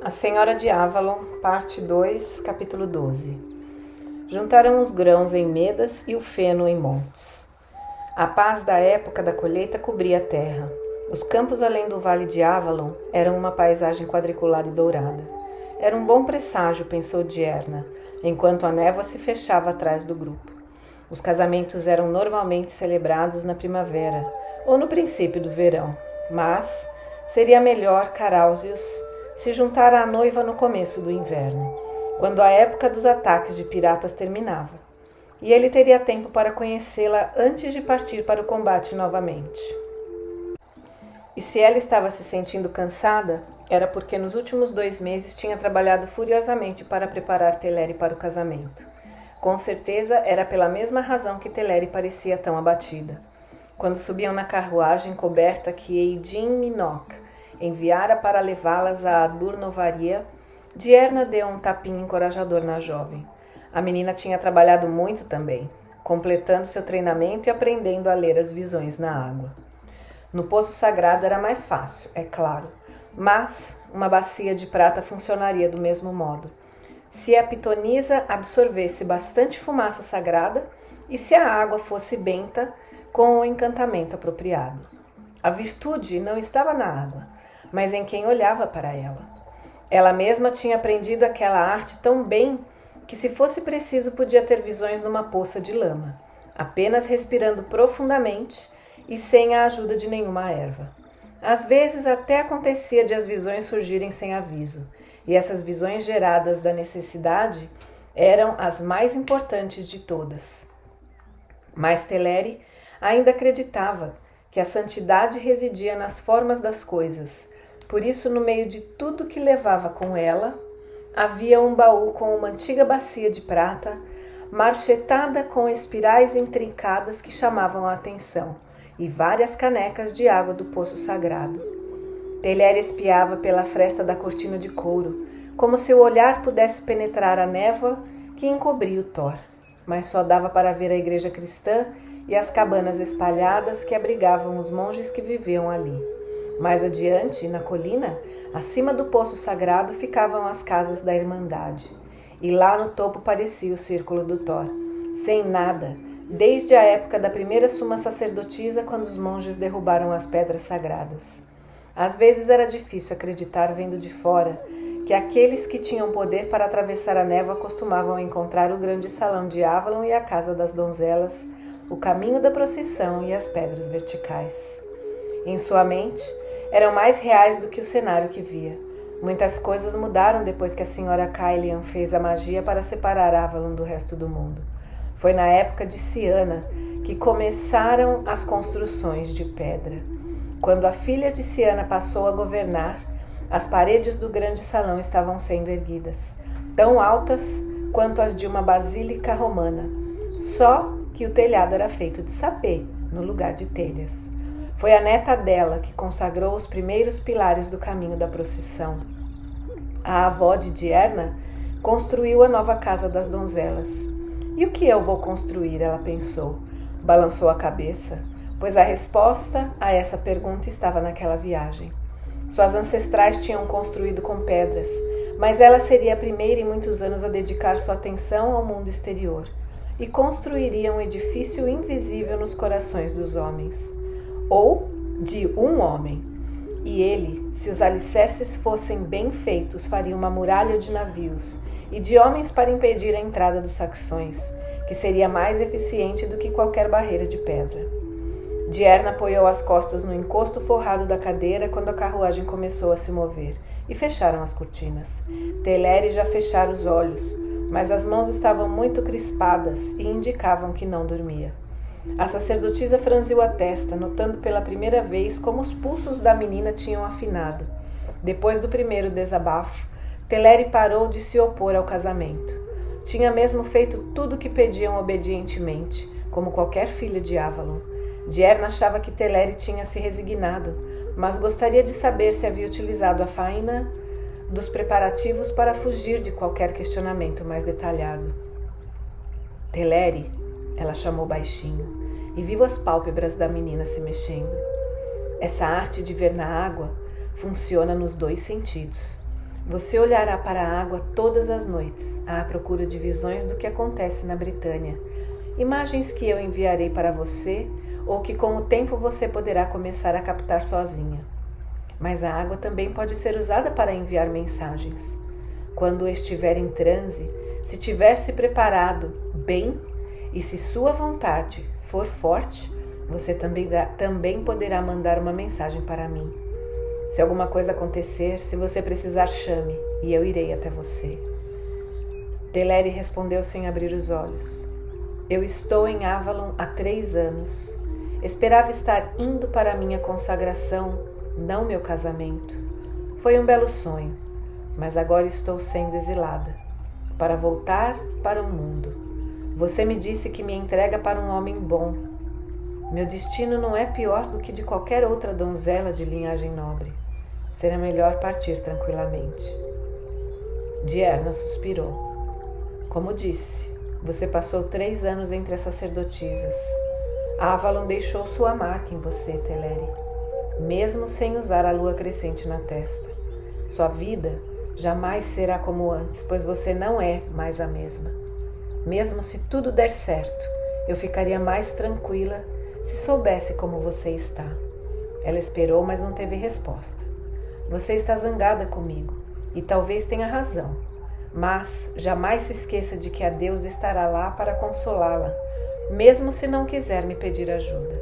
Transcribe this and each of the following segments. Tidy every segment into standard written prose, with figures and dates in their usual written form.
A Senhora de Avalon, parte 2, capítulo 12. Juntaram os grãos em medas e o feno em montes. A paz da época da colheita cobria a terra. Os campos além do vale de Avalon eram uma paisagem quadriculada e dourada. Era um bom presságio, pensou Diarna, enquanto a névoa se fechava atrás do grupo. Os casamentos eram normalmente celebrados na primavera ou no princípio do verão, mas seria melhor Carausius se juntar à noiva no começo do inverno, quando a época dos ataques de piratas terminava, e ele teria tempo para conhecê-la antes de partir para o combate novamente. E se ela estava se sentindo cansada, era porque nos últimos 2 meses tinha trabalhado furiosamente para preparar Teleri para o casamento. Com certeza era pela mesma razão que Teleri parecia tão abatida. Quando subiam na carruagem coberta que Eidin Minoc enviara para levá-las a Durnovaria, Diarna deu um tapinha encorajador na jovem. A menina tinha trabalhado muito também, completando seu treinamento e aprendendo a ler as visões na água. No poço sagrado era mais fácil, é claro, mas uma bacia de prata funcionaria do mesmo modo. Se a pitonisa absorvesse bastante fumaça sagrada e se a água fosse benta com o encantamento apropriado. A virtude não estava na água, mas em quem olhava para ela. Ela mesma tinha aprendido aquela arte tão bem que, se fosse preciso, podia ter visões numa poça de lama, apenas respirando profundamente e sem a ajuda de nenhuma erva. Às vezes até acontecia de as visões surgirem sem aviso, e essas visões geradas da necessidade eram as mais importantes de todas. Mas Teleri ainda acreditava que a santidade residia nas formas das coisas. Por isso, no meio de tudo que levava com ela, havia um baú com uma antiga bacia de prata, marchetada com espirais intrincadas que chamavam a atenção, e várias canecas de água do poço sagrado. Teleri espiava pela fresta da cortina de couro, como se o olhar pudesse penetrar a névoa que encobria o Thor, mas só dava para ver a igreja cristã e as cabanas espalhadas que abrigavam os monges que viviam ali. Mais adiante, na colina, acima do poço sagrado, ficavam as casas da Irmandade. E lá no topo parecia o círculo do Thor, sem nada, desde a época da primeira suma sacerdotisa, quando os monges derrubaram as pedras sagradas. Às vezes era difícil acreditar, vendo de fora, que aqueles que tinham poder para atravessar a névoa costumavam encontrar o grande salão de Avalon e a casa das donzelas, o caminho da procissão e as pedras verticais. Em sua mente, eram mais reais do que o cenário que via. Muitas coisas mudaram depois que a senhora Caelian fez a magia para separar Avalon do resto do mundo. Foi na época de Ciana que começaram as construções de pedra. Quando a filha de Ciana passou a governar, as paredes do grande salão estavam sendo erguidas, tão altas quanto as de uma basílica romana, só que o telhado era feito de sapê, no lugar de telhas. Foi a neta dela que consagrou os primeiros pilares do caminho da procissão. A avó de Diarna construiu a nova casa das donzelas. E o que eu vou construir? Ela pensou. Balançou a cabeça, pois a resposta a essa pergunta estava naquela viagem. Suas ancestrais tinham construído com pedras, mas ela seria a primeira em muitos anos a dedicar sua atenção ao mundo exterior e construiria um edifício invisível nos corações dos homens. Ou de um homem. E ele, se os alicerces fossem bem feitos, faria uma muralha de navios e de homens para impedir a entrada dos saxões, que seria mais eficiente do que qualquer barreira de pedra. Diarna apoiou as costas no encosto forrado da cadeira quando a carruagem começou a se mover, e fecharam as cortinas. Teleri já fechara os olhos, mas as mãos estavam muito crispadas e indicavam que não dormia. A sacerdotisa franziu a testa, notando pela primeira vez como os pulsos da menina tinham afinado. Depois do primeiro desabafo, Teleri parou de se opor ao casamento. Tinha mesmo feito tudo o que pediam obedientemente, como qualquer filha de Avalon. Diarna achava que Teleri tinha se resignado, mas gostaria de saber se havia utilizado a faina dos preparativos para fugir de qualquer questionamento mais detalhado. Teleri, ela chamou baixinho, e viu as pálpebras da menina se mexendo. Essa arte de ver na água funciona nos 2 sentidos. Você olhará para a água todas as noites, à procura de visões do que acontece na Britânia. Imagens que eu enviarei para você ou que com o tempo você poderá começar a captar sozinha. Mas a água também pode ser usada para enviar mensagens. Quando estiver em transe, se tiver se preparado bem e se sua vontade for forte, você também poderá mandar uma mensagem para mim. Se alguma coisa acontecer, se você precisar, chame e eu irei até você. Teleri respondeu sem abrir os olhos. Eu estou em Avalon há 3 anos. Esperava estar indo para a minha consagração, não meu casamento. Foi um belo sonho, mas agora estou sendo exilada, para voltar para o mundo. Você me disse que me entrega para um homem bom. Meu destino não é pior do que de qualquer outra donzela de linhagem nobre. Será melhor partir tranquilamente. Diana suspirou. Como disse, você passou 3 anos entre as sacerdotisas. Avalon deixou sua marca em você, Teleri, mesmo sem usar a lua crescente na testa. Sua vida jamais será como antes, pois você não é mais a mesma. Mesmo se tudo der certo, eu ficaria mais tranquila se soubesse como você está. Ela esperou, mas não teve resposta. Você está zangada comigo, e talvez tenha razão, mas jamais se esqueça de que a Deus estará lá para consolá-la, mesmo se não quiser me pedir ajuda.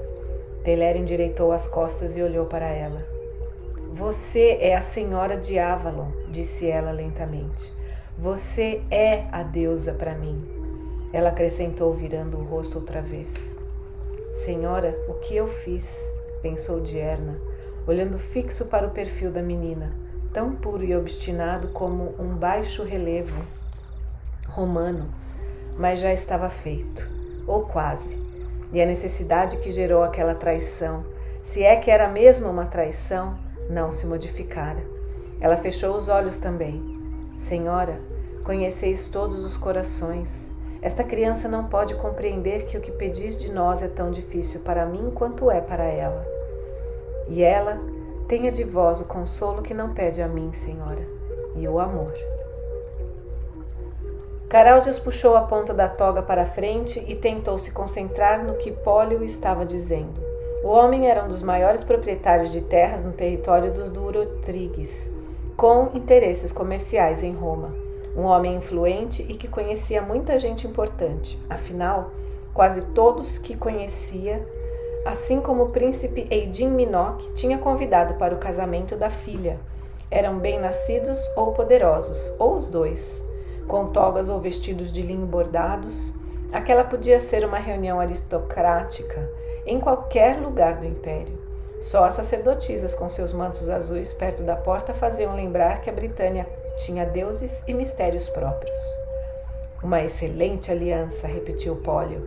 Teleri endireitou as costas e olhou para ela. Você é a senhora de Avalon, disse ela lentamente. Você é a deusa para mim. Ela acrescentou, virando o rosto outra vez. Senhora, o que eu fiz? Pensou Diana, olhando fixo para o perfil da menina, tão puro e obstinado como um baixo relevo romano, mas já estava feito, ou quase, e a necessidade que gerou aquela traição, se é que era mesmo uma traição, não se modificara. Ela fechou os olhos também. Senhora, conheceis todos os corações. Esta criança não pode compreender que o que pedis de nós é tão difícil para mim quanto é para ela. E ela tenha de vós o consolo que não pede a mim, Senhora, e o amor. Carausius puxou a ponta da toga para a frente e tentou se concentrar no que Pólio estava dizendo. O homem era um dos maiores proprietários de terras no território dos Durotriges, com interesses comerciais em Roma. Um homem influente e que conhecia muita gente importante. Afinal, quase todos que conhecia, assim como o príncipe Eidin Minoc, tinha convidado para o casamento da filha. Eram bem-nascidos ou poderosos, ou os dois. Com togas ou vestidos de linho bordados, aquela podia ser uma reunião aristocrática em qualquer lugar do império. Só as sacerdotisas com seus mantos azuis perto da porta faziam lembrar que a Britânia tinha deuses e mistérios próprios. Uma excelente aliança, repetiu Pólio.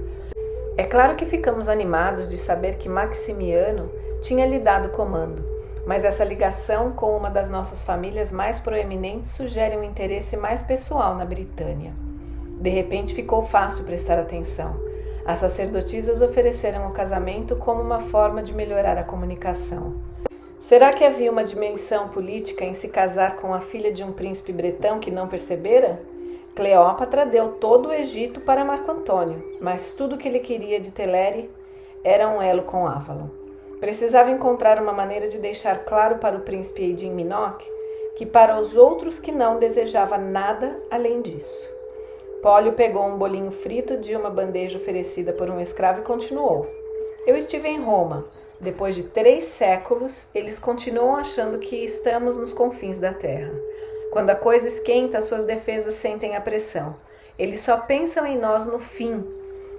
É claro que ficamos animados de saber que Maximiano tinha lhe dado comando, mas essa ligação com uma das nossas famílias mais proeminentes sugere um interesse mais pessoal na Britânia. De repente ficou fácil prestar atenção. As sacerdotisas ofereceram o casamento como uma forma de melhorar a comunicação. Será que havia uma dimensão política em se casar com a filha de um príncipe bretão que não percebera? Cleópatra deu todo o Egito para Marco Antônio, mas tudo o que ele queria de Teleri era um elo com Avalon. Precisava encontrar uma maneira de deixar claro para o príncipe Eidin Minoc que para os outros que não desejava nada além disso. Pólio pegou um bolinho frito de uma bandeja oferecida por um escravo e continuou. Eu estive em Roma. Depois de 3 séculos, eles continuam achando que estamos nos confins da terra. Quando a coisa esquenta, suas defesas sentem a pressão. Eles só pensam em nós no fim,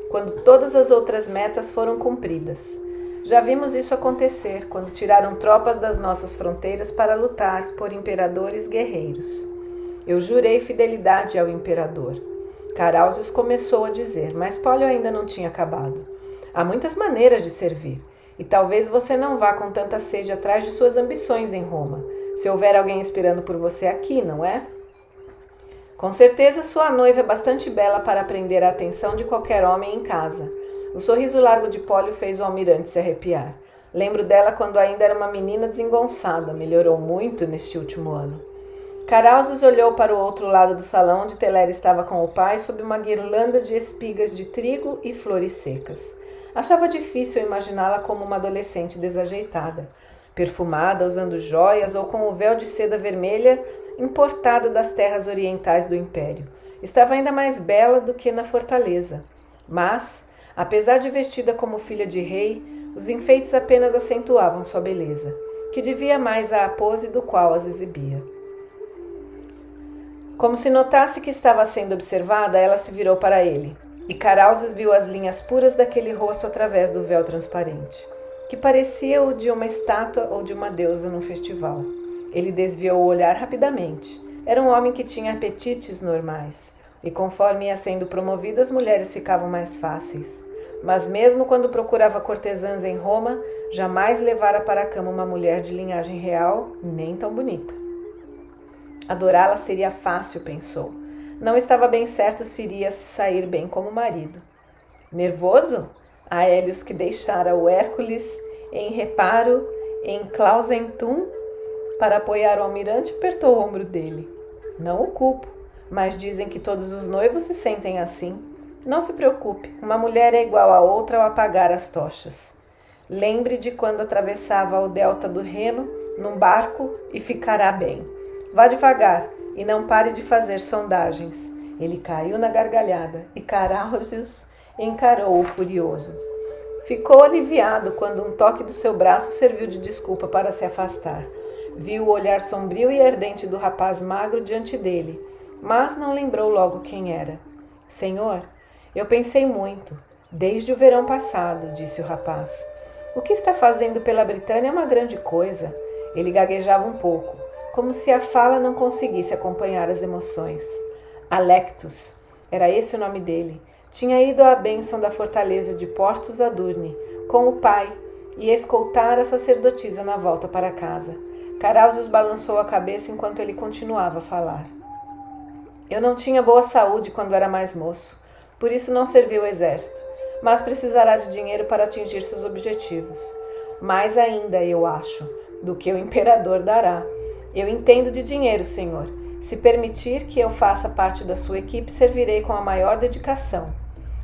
quando todas as outras metas foram cumpridas. Já vimos isso acontecer quando tiraram tropas das nossas fronteiras para lutar por imperadores guerreiros. Eu jurei fidelidade ao imperador. Carausius começou a dizer, mas Pólio ainda não tinha acabado. Há muitas maneiras de servir, e talvez você não vá com tanta sede atrás de suas ambições em Roma, se houver alguém esperando por você aqui, não é? Com certeza sua noiva é bastante bela para prender a atenção de qualquer homem em casa. O sorriso largo de Pólio fez o almirante se arrepiar. Lembro dela quando ainda era uma menina desengonçada, melhorou muito neste último ano. Carausius olhou para o outro lado do salão onde Teleri estava com o pai sob uma guirlanda de espigas de trigo e flores secas. Achava difícil imaginá-la como uma adolescente desajeitada, perfumada, usando joias ou com o véu de seda vermelha importada das terras orientais do Império. Estava ainda mais bela do que na fortaleza. Mas, apesar de vestida como filha de rei, os enfeites apenas acentuavam sua beleza, que devia mais à pose do qual as exibia. Como se notasse que estava sendo observada, ela se virou para ele, e Carausius viu as linhas puras daquele rosto através do véu transparente, que parecia o de uma estátua ou de uma deusa num festival. Ele desviou o olhar rapidamente. Era um homem que tinha apetites normais, e conforme ia sendo promovido, as mulheres ficavam mais fáceis. Mas mesmo quando procurava cortesãs em Roma, jamais levara para a cama uma mulher de linhagem real, nem tão bonita. Adorá-la seria fácil, pensou. Não estava bem certo se iria se sair bem como marido. Nervoso? Aélios, que deixara o Hércules em reparo em Clausentum para apoiar o almirante, apertou o ombro dele. Não o culpo, mas dizem que todos os noivos se sentem assim. Não se preocupe, uma mulher é igual a outra ao apagar as tochas. Lembre de quando atravessava o delta do Reno num barco e ficará bem. Vá devagar e não pare de fazer sondagens. Ele caiu na gargalhada e Carausius encarou-o furioso. Ficou aliviado quando um toque do seu braço serviu de desculpa para se afastar. Viu o olhar sombrio e ardente do rapaz magro diante dele, mas não lembrou logo quem era. Senhor, eu pensei muito, desde o verão passado, disse o rapaz. O que está fazendo pela Britânia é uma grande coisa. Ele gaguejava um pouco, como se a fala não conseguisse acompanhar as emoções. Alectus, era esse o nome dele, tinha ido à bênção da fortaleza de Portus Adurne, com o pai, e escoltara a sacerdotisa na volta para casa. Carausius balançou a cabeça enquanto ele continuava a falar. Eu não tinha boa saúde quando era mais moço, por isso não servi o exército, mas precisará de dinheiro para atingir seus objetivos. Mais ainda, eu acho, do que o imperador dará. Eu entendo de dinheiro, senhor. Se permitir que eu faça parte da sua equipe, servirei com a maior dedicação.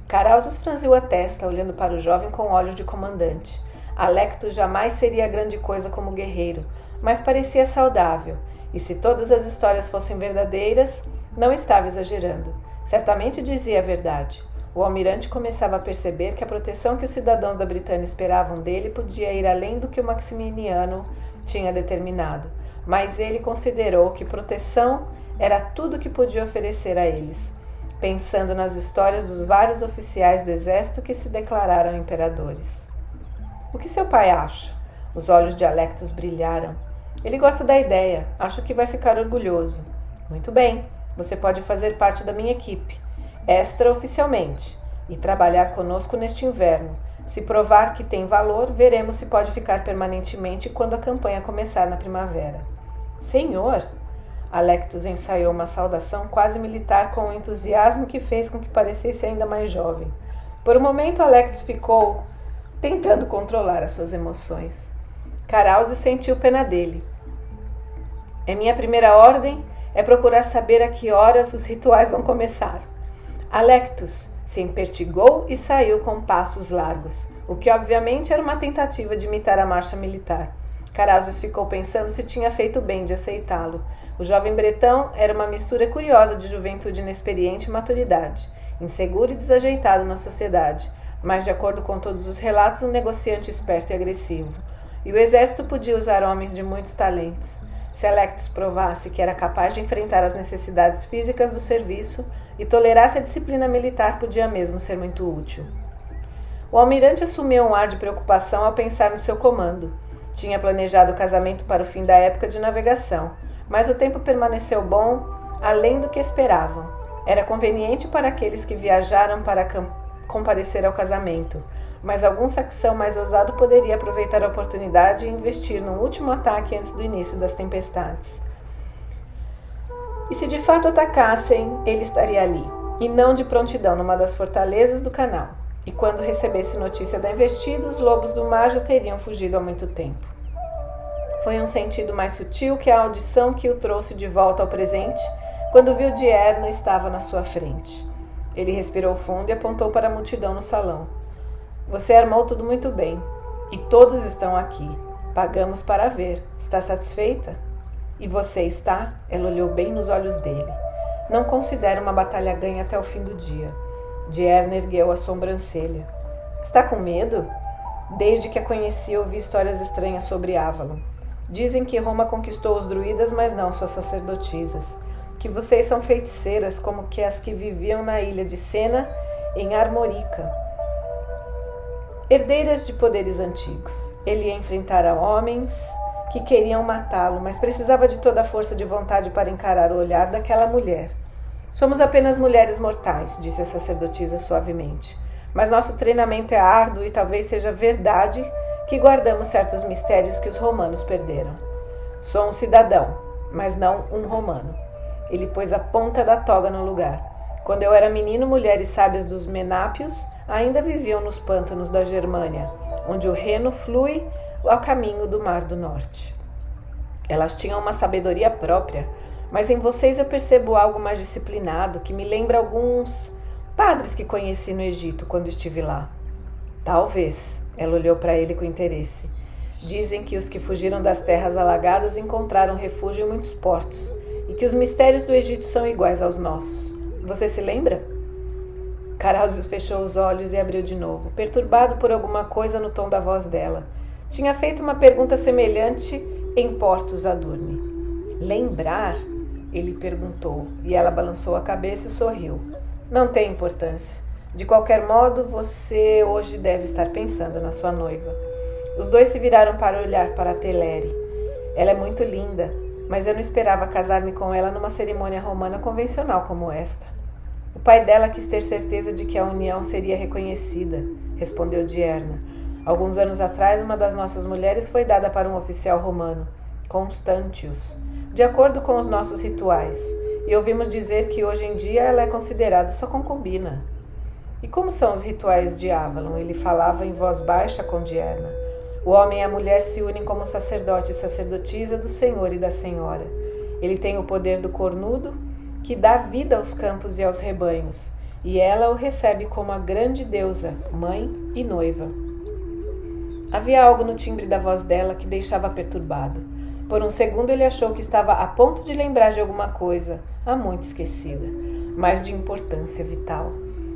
Carausius franziu a testa, olhando para o jovem com olhos de comandante. Alectus jamais seria grande coisa como guerreiro, mas parecia saudável, e se todas as histórias fossem verdadeiras, não estava exagerando. Certamente dizia a verdade. O almirante começava a perceber que a proteção que os cidadãos da Britânia esperavam dele podia ir além do que o Maximiano tinha determinado, mas ele considerou que proteção era tudo que podia oferecer a eles, pensando nas histórias dos vários oficiais do exército que se declararam imperadores. O que seu pai acha? Os olhos de Alectus brilharam. Ele gosta da ideia, acho que vai ficar orgulhoso. Muito bem, você pode fazer parte da minha equipe, extraoficialmente, e trabalhar conosco neste inverno. Se provar que tem valor, veremos se pode ficar permanentemente quando a campanha começar na primavera. Senhor! Alectus ensaiou uma saudação quase militar com um entusiasmo que fez com que parecesse ainda mais jovem. Por um momento, Alectus ficou tentando controlar as suas emoções. Carausius sentiu pena dele. Minha primeira ordem é procurar saber a que horas os rituais vão começar. Alectus se empertigou e saiu com passos largos, o que obviamente era uma tentativa de imitar a marcha militar. Carausius ficou pensando se tinha feito bem de aceitá-lo. O jovem bretão era uma mistura curiosa de juventude inexperiente e maturidade, inseguro e desajeitado na sociedade, mas, de acordo com todos os relatos, um negociante esperto e agressivo. E o exército podia usar homens de muitos talentos. Se Alectus provasse que era capaz de enfrentar as necessidades físicas do serviço e tolerasse a disciplina militar, podia mesmo ser muito útil. O almirante assumiu um ar de preocupação ao pensar no seu comando. Tinha planejado o casamento para o fim da época de navegação, mas o tempo permaneceu bom além do que esperavam. Era conveniente para aqueles que viajaram para comparecer ao casamento, mas algum saxão mais ousado poderia aproveitar a oportunidade e investir num último ataque antes do início das tempestades. E se de fato atacassem, ele estaria ali, e não de prontidão numa das fortalezas do canal. E quando recebesse notícia da investida, os lobos do mar já teriam fugido há muito tempo. Foi um sentido mais sutil que a audição que o trouxe de volta ao presente, quando viu Dierna estava na sua frente. Ele respirou fundo e apontou para a multidão no salão. Você armou tudo muito bem, e todos estão aqui. Pagamos para ver. Está satisfeita? E você está? Ela olhou bem nos olhos dele. Não considero uma batalha ganha até o fim do dia. Dierna ergueu a sobrancelha. Está com medo? Desde que a conheci, ouvi histórias estranhas sobre Avalon. Dizem que Roma conquistou os druidas, mas não suas sacerdotisas. Que vocês são feiticeiras como que as que viviam na ilha de Sena, em Armorica. Herdeiras de poderes antigos. Ele ia enfrentar homens que queriam matá-lo, mas precisava de toda a força de vontade para encarar o olhar daquela mulher. Somos apenas mulheres mortais, disse a sacerdotisa suavemente. Mas nosso treinamento é árduo e talvez seja verdade que guardamos certos mistérios que os romanos perderam. Sou um cidadão, mas não um romano. Ele pôs a ponta da toga no lugar. Quando eu era menino, mulheres sábias dos Menápios ainda viviam nos pântanos da Germânia, onde o Reno flui ao caminho do Mar do Norte. Elas tinham uma sabedoria própria, mas em vocês eu percebo algo mais disciplinado, que me lembra alguns padres que conheci no Egito quando estive lá. Talvez, ela olhou para ele com interesse. Dizem que os que fugiram das terras alagadas encontraram refúgio em muitos portos, e que os mistérios do Egito são iguais aos nossos. Você se lembra? Carausius fechou os olhos e abriu de novo, perturbado por alguma coisa no tom da voz dela. Tinha feito uma pergunta semelhante em Portus Adurne. Lembrar? Ele perguntou, e ela balançou a cabeça e sorriu. Não tem importância. De qualquer modo, você hoje deve estar pensando na sua noiva. Os dois se viraram para olhar para Teleri. Ela é muito linda, mas eu não esperava casar-me com ela numa cerimônia romana convencional como esta. O pai dela quis ter certeza de que a união seria reconhecida, respondeu Dierna. Alguns anos atrás, uma das nossas mulheres foi dada para um oficial romano, Constantius, de acordo com os nossos rituais, e ouvimos dizer que hoje em dia ela é considerada sua concubina. E como são os rituais de Avalon? Ele falava em voz baixa com Dierna. O homem e a mulher se unem como sacerdote e sacerdotisa do Senhor e da Senhora. Ele tem o poder do cornudo, que dá vida aos campos e aos rebanhos, e ela o recebe como a grande deusa, mãe e noiva. Havia algo no timbre da voz dela que deixava perturbado. Por um segundo ele achou que estava a ponto de lembrar de alguma coisa, há muito esquecida, mas de importância vital.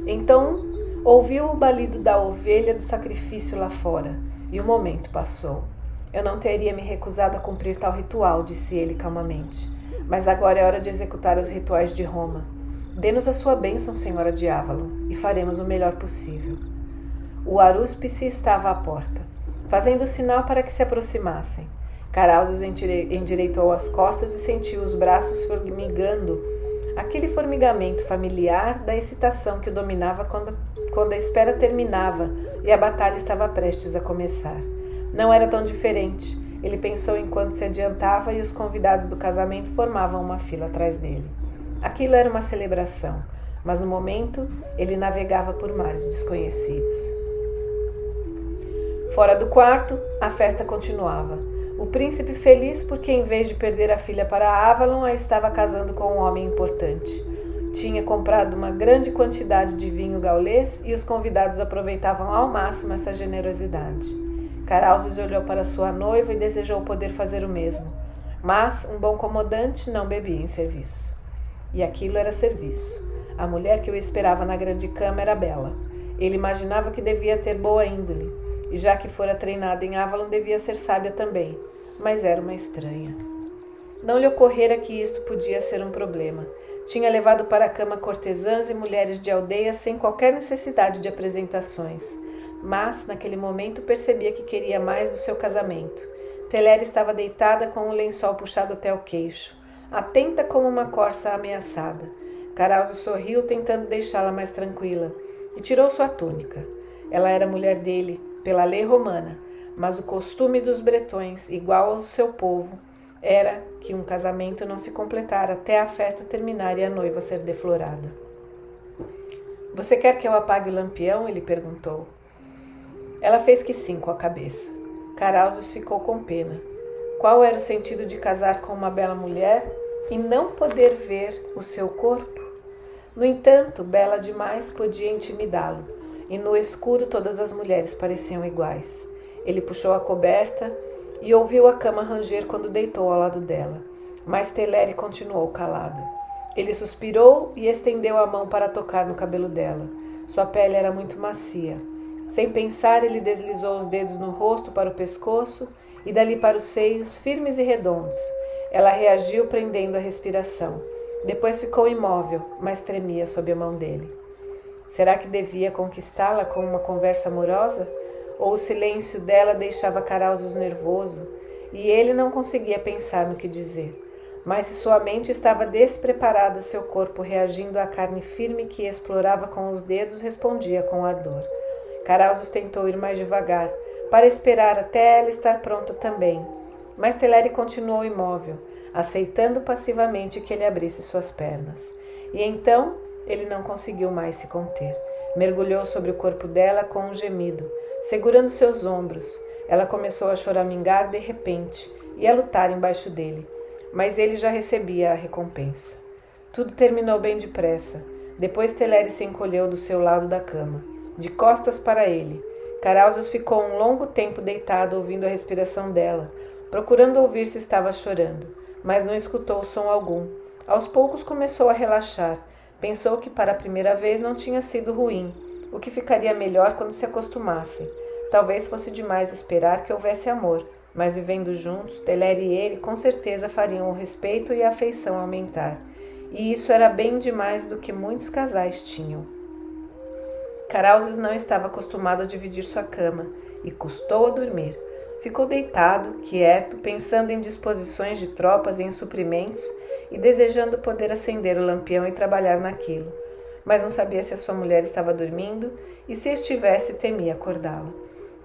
Então ouviu o balido da ovelha do sacrifício lá fora, e o momento passou. Eu não teria me recusado a cumprir tal ritual, disse ele calmamente. Mas agora é hora de executar os rituais de Roma. Dê-nos a sua bênção, senhora de Avalon, e faremos o melhor possível. O arúspice estava à porta, fazendo sinal para que se aproximassem. Carausius endireitou as costas e sentiu os braços formigando, aquele formigamento familiar da excitação que o dominava quando a espera terminava e a batalha estava prestes a começar. Não era tão diferente. Ele pensou enquanto se adiantava e os convidados do casamento formavam uma fila atrás dele. Aquilo era uma celebração, mas no momento ele navegava por mares desconhecidos. Fora do quarto, a festa continuava. O príncipe feliz porque, em vez de perder a filha para Avalon, a estava casando com um homem importante. Tinha comprado uma grande quantidade de vinho gaulês e os convidados aproveitavam ao máximo essa generosidade. Carausius olhou para sua noiva e desejou poder fazer o mesmo. Mas um bom comandante não bebia em serviço. E aquilo era serviço. A mulher que o esperava na grande cama era bela. Ele imaginava que devia ter boa índole, e já que fora treinada em Avalon, devia ser sábia também. Mas era uma estranha. Não lhe ocorrera que isto podia ser um problema. Tinha levado para a cama cortesãs e mulheres de aldeia sem qualquer necessidade de apresentações. Mas, naquele momento, percebia que queria mais do seu casamento. Teleri estava deitada com o lençol puxado até o queixo, atenta como uma corça ameaçada. Carausius sorriu, tentando deixá-la mais tranquila, e tirou sua túnica. Ela era mulher dele, pela lei romana, mas o costume dos bretões, igual ao seu povo, era que um casamento não se completara até a festa terminar e a noiva ser deflorada. — Você quer que eu apague o lampião? Ele perguntou. Ela fez que sim com a cabeça. Carausius ficou com pena. Qual era o sentido de casar com uma bela mulher e não poder ver o seu corpo? No entanto, bela demais podia intimidá-lo, e no escuro todas as mulheres pareciam iguais. Ele puxou a coberta e ouviu a cama ranger quando deitou ao lado dela, mas Teleri continuou calada. Ele suspirou e estendeu a mão para tocar no cabelo dela. Sua pele era muito macia. Sem pensar, ele deslizou os dedos no rosto para o pescoço e dali para os seios, firmes e redondos. Ela reagiu, prendendo a respiração. Depois ficou imóvel, mas tremia sob a mão dele. Será que devia conquistá-la com uma conversa amorosa? Ou o silêncio dela deixava Caráusios nervoso e ele não conseguia pensar no que dizer? Mas se sua mente estava despreparada, seu corpo, reagindo à carne firme que explorava com os dedos, respondia com ardor. Caráusios tentou ir mais devagar, para esperar até ela estar pronta também. Mas Teleri continuou imóvel, aceitando passivamente que ele abrisse suas pernas. E então ele não conseguiu mais se conter. Mergulhou sobre o corpo dela com um gemido, segurando seus ombros. Ela começou a choramingar de repente e a lutar embaixo dele, mas ele já recebia a recompensa. Tudo terminou bem depressa. Depois Teleri se encolheu do seu lado da cama, de costas para ele. Caráusios ficou um longo tempo deitado, ouvindo a respiração dela, procurando ouvir se estava chorando, mas não escutou som algum. Aos poucos começou a relaxar. Pensou que para a primeira vez não tinha sido ruim, o que ficaria melhor quando se acostumassem. Talvez fosse demais esperar que houvesse amor, mas vivendo juntos, Teleri e ele com certeza fariam o respeito e a afeição aumentar. E isso era bem demais do que muitos casais tinham. Caráusios não estava acostumado a dividir sua cama e custou a dormir. Ficou deitado, quieto, pensando em disposições de tropas e em suprimentos e desejando poder acender o lampião e trabalhar naquilo. Mas não sabia se a sua mulher estava dormindo e, se estivesse, temia acordá-la.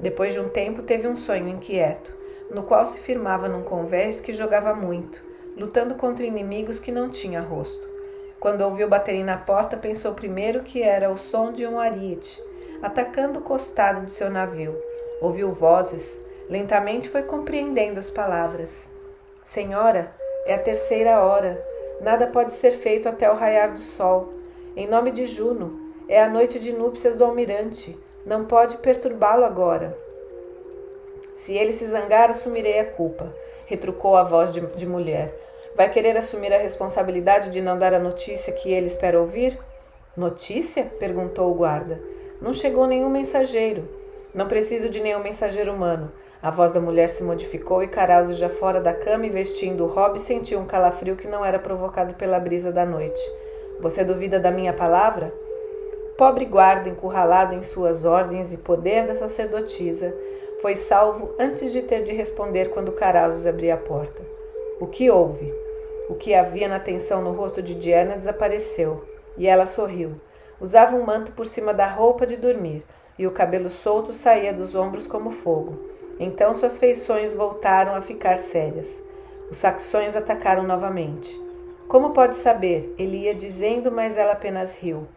Depois de um tempo, teve um sonho inquieto, no qual se firmava num convés que jogava muito, lutando contra inimigos que não tinha rosto. Quando ouviu baterem na porta, pensou primeiro que era o som de um ariete, atacando o costado do seu navio. Ouviu vozes. Lentamente foi compreendendo as palavras. Senhora, é a 3ª hora. Nada pode ser feito até o raiar do sol. Em nome de Juno, é a noite de núpcias do almirante. Não pode perturbá-lo agora. Se ele se zangar, assumirei a culpa, retrucou a voz de mulher. Vai querer assumir a responsabilidade de não dar a notícia que ele espera ouvir? Notícia? Perguntou o guarda. Não chegou nenhum mensageiro. Não preciso de nenhum mensageiro humano. A voz da mulher se modificou e Caráusios, já fora da cama e vestindo o robe, sentiu um calafrio que não era provocado pela brisa da noite. Você duvida da minha palavra? Pobre guarda, encurralado em suas ordens e poder da sacerdotisa, foi salvo antes de ter de responder quando Caráusios abria a porta. O que houve? O que havia na tensão no rosto de Diana desapareceu, e ela sorriu. Usava um manto por cima da roupa de dormir, e o cabelo solto saía dos ombros como fogo. Então suas feições voltaram a ficar sérias. Os saxões atacaram novamente. Como pode saber? Ele ia dizendo, mas ela apenas riu.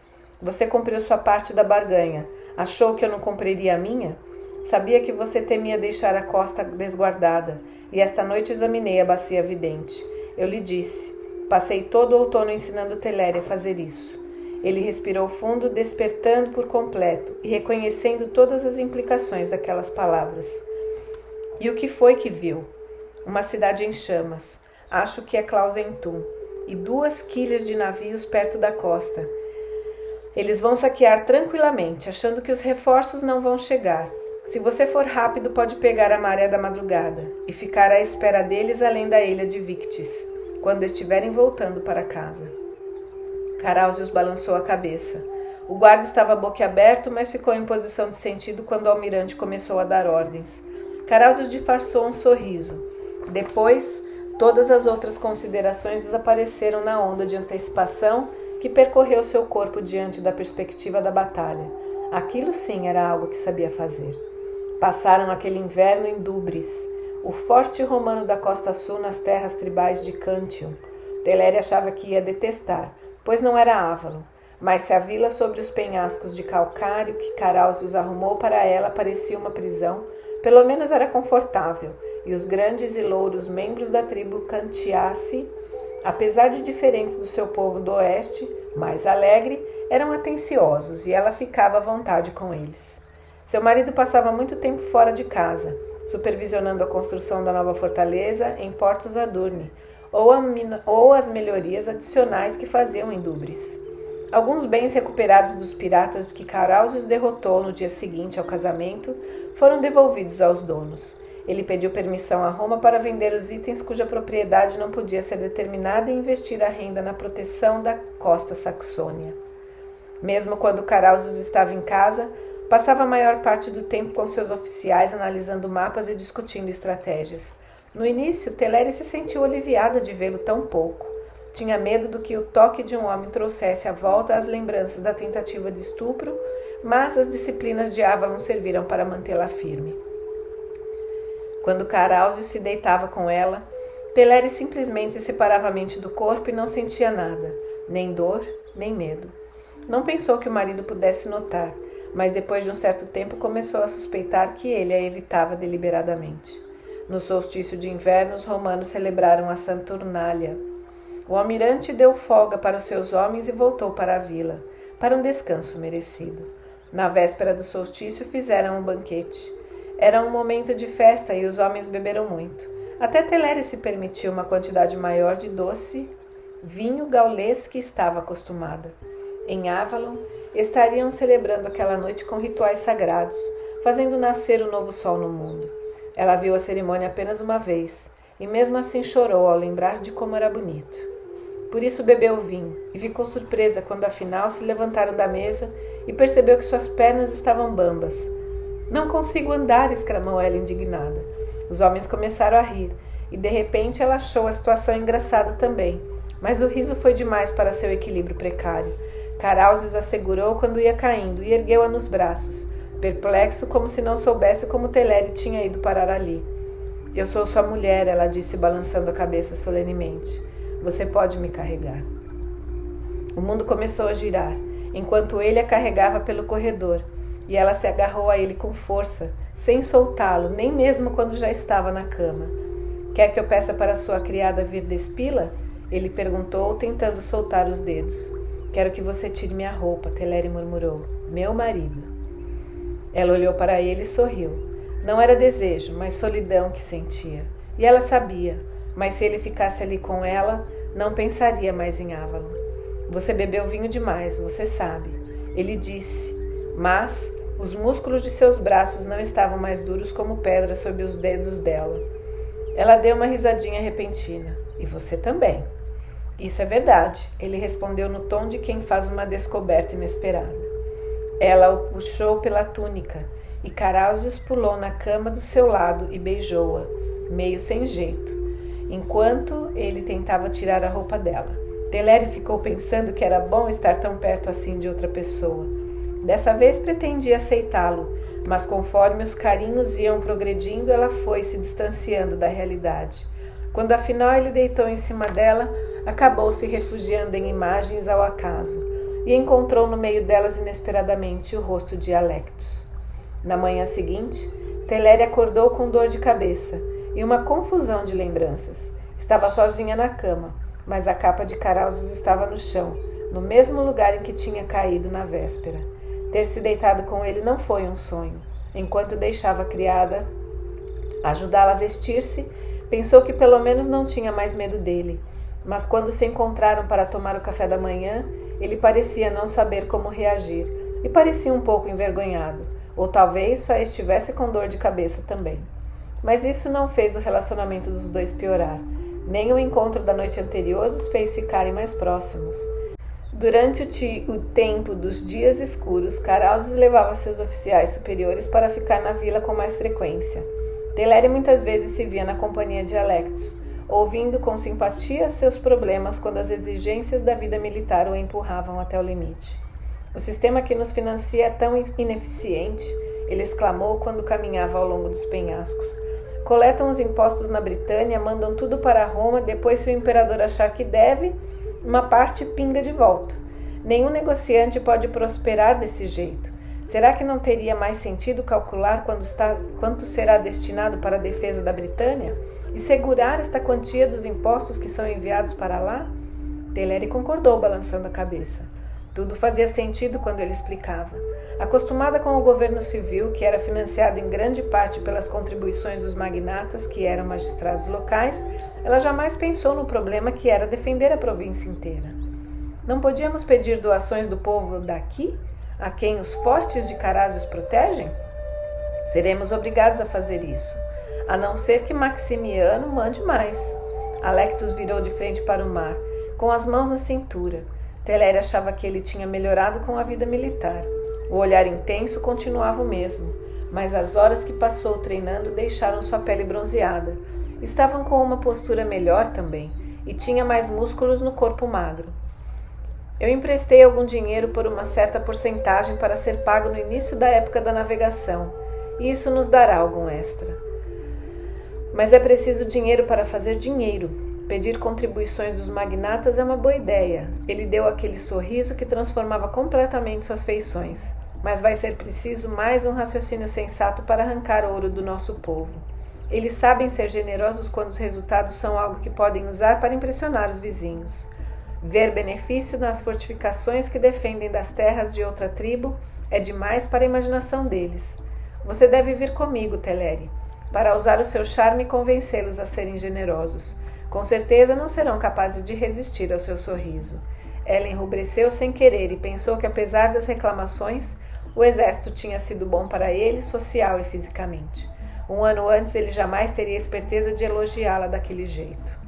Você cumpriu sua parte da barganha. Achou que eu não cumpriria a minha? Sabia que você temia deixar a costa desguardada, e esta noite examinei a bacia vidente. Eu lhe disse. Passei todo o outono ensinando Teleri a fazer isso. Ele respirou fundo, despertando por completo e reconhecendo todas as implicações daquelas palavras. E o que foi que viu? Uma cidade em chamas. Acho que é Clausentum. E 2 quilhas de navios perto da costa. Eles vão saquear tranquilamente, achando que os reforços não vão chegar. Se você for rápido, pode pegar a maré da madrugada e ficar à espera deles além da ilha de Victis, quando estiverem voltando para casa. Caráusios balançou a cabeça. O guarda estava boquiaberto, mas ficou em posição de sentido quando o almirante começou a dar ordens. Caráusios disfarçou um sorriso. Depois, todas as outras considerações desapareceram na onda de antecipação que percorreu seu corpo diante da perspectiva da batalha. Aquilo sim era algo que sabia fazer. Passaram aquele inverno em Dubris, o forte romano da costa sul nas terras tribais de Cantium. Teleri achava que ia detestar, pois não era Avalon, mas se a vila sobre os penhascos de calcário que Caráusios arrumou para ela parecia uma prisão, pelo menos era confortável, e os grandes e louros membros da tribo Cantiace, apesar de diferentes do seu povo do oeste, mais alegre, eram atenciosos e ela ficava à vontade com eles. Seu marido passava muito tempo fora de casa, supervisionando a construção da nova fortaleza em Portos Adurne, ou as melhorias adicionais que faziam em Dubris. Alguns bens recuperados dos piratas que Carausius derrotou no dia seguinte ao casamento foram devolvidos aos donos. Ele pediu permissão a Roma para vender os itens cuja propriedade não podia ser determinada e investir a renda na proteção da costa saxônia. Mesmo quando Carausius estava em casa, passava a maior parte do tempo com seus oficiais analisando mapas e discutindo estratégias. No início, Teleri se sentiu aliviada de vê-lo tão pouco. Tinha medo do que o toque de um homem trouxesse à volta as lembranças da tentativa de estupro, mas as disciplinas de Avalon serviram para mantê-la firme. Quando Carausius se deitava com ela, Teleri simplesmente separava a mente do corpo e não sentia nada, nem dor, nem medo. Não pensou que o marido pudesse notar, mas depois de um certo tempo começou a suspeitar que ele a evitava deliberadamente. No solstício de inverno, os romanos celebraram a Saturnália. O almirante deu folga para os seus homens e voltou para a vila, para um descanso merecido. Na véspera do solstício fizeram um banquete. Era um momento de festa e os homens beberam muito. Até Teleri se permitiu uma quantidade maior de doce vinho gaulês que estava acostumada. Em Avalon, estariam celebrando aquela noite com rituais sagrados, fazendo nascer o novo sol no mundo. Ela viu a cerimônia apenas uma vez, e mesmo assim chorou ao lembrar de como era bonito. Por isso bebeu o vinho, e ficou surpresa quando afinal se levantaram da mesa e percebeu que suas pernas estavam bambas. "Não consigo andar", exclamou ela indignada. Os homens começaram a rir, e de repente ela achou a situação engraçada também, mas o riso foi demais para seu equilíbrio precário. Carausius a segurou quando ia caindo e ergueu-a nos braços, perplexo como se não soubesse como Teleri tinha ido parar ali. "Eu sou sua mulher", ela disse balançando a cabeça solenemente. "Você pode me carregar." O mundo começou a girar, enquanto ele a carregava pelo corredor, e ela se agarrou a ele com força, sem soltá-lo, nem mesmo quando já estava na cama. "Quer que eu peça para sua criada vir despi-la?" ele perguntou, tentando soltar os dedos. "Quero que você tire minha roupa", Teleri murmurou. "Meu marido." Ela olhou para ele e sorriu. Não era desejo, mas solidão que sentia. E ela sabia, mas se ele ficasse ali com ela, não pensaria mais em Avalon. "Você bebeu vinho demais, você sabe", ele disse, mas os músculos de seus braços não estavam mais duros como pedra sob os dedos dela. Ela deu uma risadinha repentina. "E você também." "Isso é verdade", ele respondeu no tom de quem faz uma descoberta inesperada. Ela o puxou pela túnica e Carausius pulou na cama do seu lado e beijou-a, meio sem jeito, enquanto ele tentava tirar a roupa dela. Teleri ficou pensando que era bom estar tão perto assim de outra pessoa. Dessa vez pretendia aceitá-lo, mas conforme os carinhos iam progredindo, ela foi se distanciando da realidade. Quando afinal ele deitou em cima dela, acabou se refugiando em imagens ao acaso e encontrou no meio delas inesperadamente o rosto de Alectus. Na manhã seguinte, Teleri acordou com dor de cabeça e uma confusão de lembranças. Estava sozinha na cama, mas a capa de Carausius estava no chão, no mesmo lugar em que tinha caído na véspera. Ter se deitado com ele não foi um sonho. Enquanto deixava a criada ajudá-la a vestir-se, pensou que pelo menos não tinha mais medo dele. Mas quando se encontraram para tomar o café da manhã, ele parecia não saber como reagir e parecia um pouco envergonhado, ou talvez só estivesse com dor de cabeça também. Mas isso não fez o relacionamento dos dois piorar. Nem o encontro da noite anterior os fez ficarem mais próximos. Durante o tempo dos dias escuros, Carausius levava seus oficiais superiores para ficar na vila com mais frequência. Teleri muitas vezes se via na companhia de Alectus, ouvindo com simpatia seus problemas quando as exigências da vida militar o empurravam até o limite. "O sistema que nos financia é tão ineficiente", ele exclamou quando caminhava ao longo dos penhascos. "Coletam os impostos na Britânia, mandam tudo para Roma, depois se o imperador achar que deve, uma parte pinga de volta. Nenhum negociante pode prosperar desse jeito. Será que não teria mais sentido calcular quanto será destinado para a defesa da Britânia e segurar esta quantia dos impostos que são enviados para lá? Teleri concordou, balançando a cabeça. Tudo fazia sentido quando ele explicava. Acostumada com o governo civil, que era financiado em grande parte pelas contribuições dos magnatas, que eram magistrados locais, ela jamais pensou no problema que era defender a província inteira. Não podíamos pedir doações do povo daqui, a quem os fortes de Carásio protegem? Seremos obrigados a fazer isso, a não ser que Maximiano mande mais. Alectus virou de frente para o mar, com as mãos na cintura. Teleri achava que ele tinha melhorado com a vida militar. O olhar intenso continuava o mesmo, mas as horas que passou treinando deixaram sua pele bronzeada. Estavam com uma postura melhor também, e tinha mais músculos no corpo magro. Eu emprestei algum dinheiro por uma certa porcentagem para ser pago no início da época da navegação, e isso nos dará algum extra. Mas é preciso dinheiro para fazer dinheiro. Pedir contribuições dos magnatas é uma boa ideia. Ele deu aquele sorriso que transformava completamente suas feições. Mas vai ser preciso mais um raciocínio sensato para arrancar ouro do nosso povo. Eles sabem ser generosos quando os resultados são algo que podem usar para impressionar os vizinhos. Ver benefício nas fortificações que defendem das terras de outra tribo é demais para a imaginação deles. Você deve vir comigo, Teleri, para usar o seu charme e convencê-los a serem generosos. Com certeza não serão capazes de resistir ao seu sorriso. Ela enrubesceu sem querer e pensou que, apesar das reclamações, o exército tinha sido bom para ele, social e fisicamente. Um ano antes ele jamais teria a esperteza de elogiá-la daquele jeito.